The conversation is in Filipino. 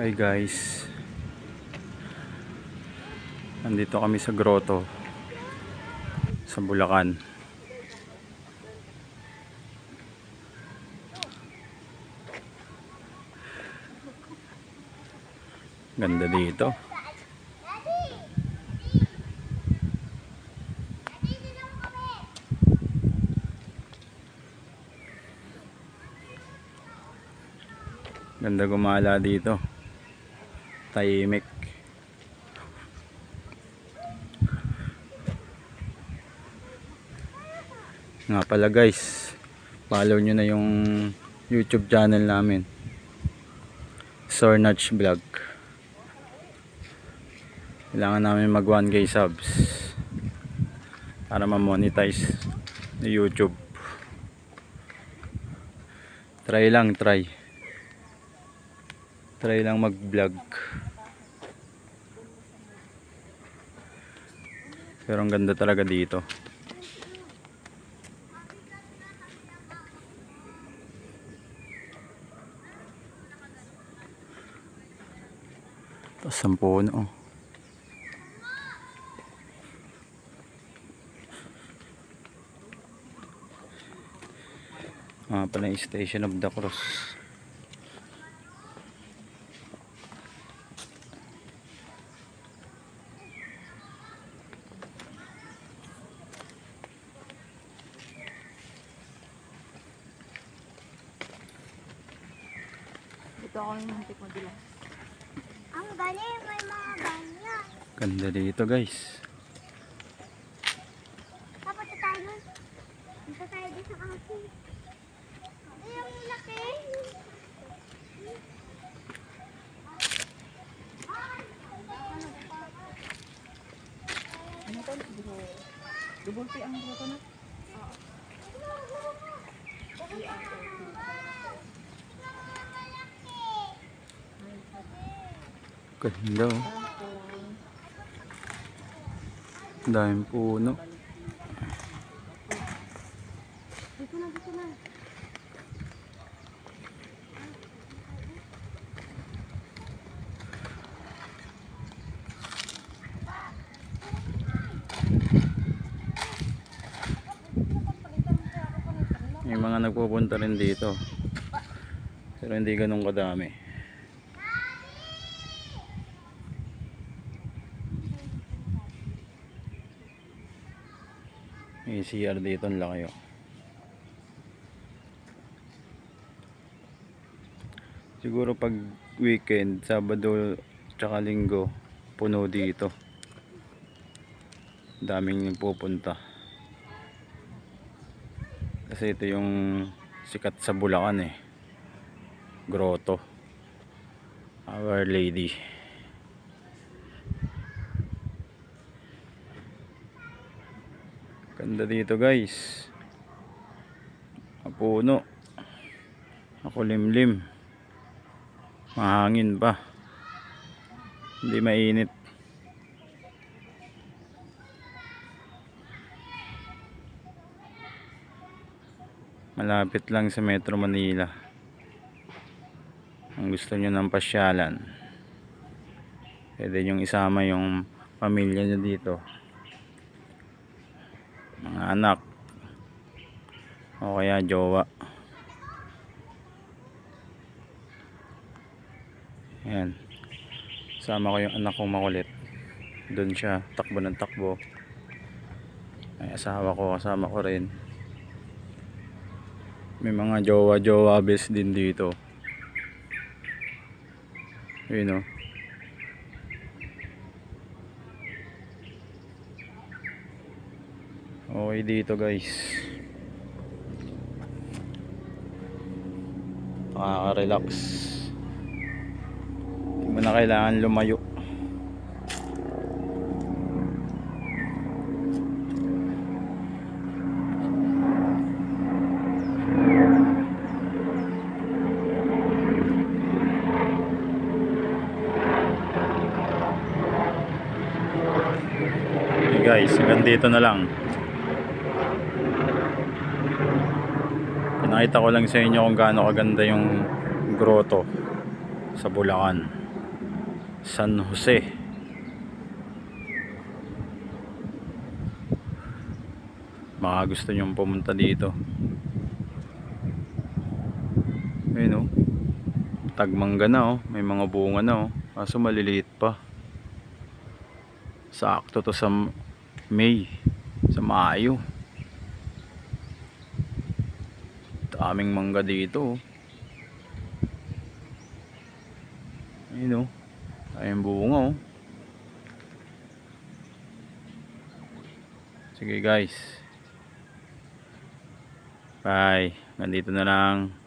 Hi guys, nandito kami sa grotto sa Bulacan. Ganda dito. Ganda gumala dito. Tahimik. Nga pala guys, follow nyo na yung YouTube channel namin, Sornach Vlog. Kailangan namin mag 1K subs para ma-monetize na YouTube. Try lang mag-vlog. Pero ang ganda talaga dito. Tapos ang puno. Pala yung Station of the Cross. Ito ako yung hantik mo dila. Ang galing, may mga ganyan. Ganda dito guys. Tapos tayo nun. Punta tayo din sa kasi. Ay, ang laki. Ano to? Dubulti ang grotto na? Oo. Ganda oh. Daming puno. Dito na. May mga nagpupunta rin dito. Pero hindi ganun kadami. May CR dito, ang laki oh. Siguro pag weekend, Sabado tsaka Linggo, puno dito. Daming pupunta. Kasi ito yung sikat sa Bulacan eh. Grotto Our Lady. Ganda dito guys. Puno. Makulimlim. Mahangin pa. Hindi mainit. Malapit lang sa Metro Manila. Ang gusto nyo ng pasyalan, pwede nyong isama yung pamilya nyo dito, mga anak o kaya jowa. Ayan, sama ko yung anak kong makulit. Doon siya, takbo ng takbo. Ay, asawa ko, kasama ko rin. May mga jowa bes din dito. Yun o. Okay dito guys. Nakaka-relax. Hindi mo na kailangan lumayo. Guys, hanggang dito na lang. Pinakita ko lang sa inyo kung gaano kaganda yung grotto sa Bulacan. San Jose. Baka gusto nyong pumunta dito. Ayun oh. Tagmangga na oh. May mga bunga na oh. Kaso maliliit pa. Sakto to sa May. Sa Mayo. Daming mangga dito oh. Ayun oh. Ayun bunga oh. Sige guys. Bye. Nandito na lang.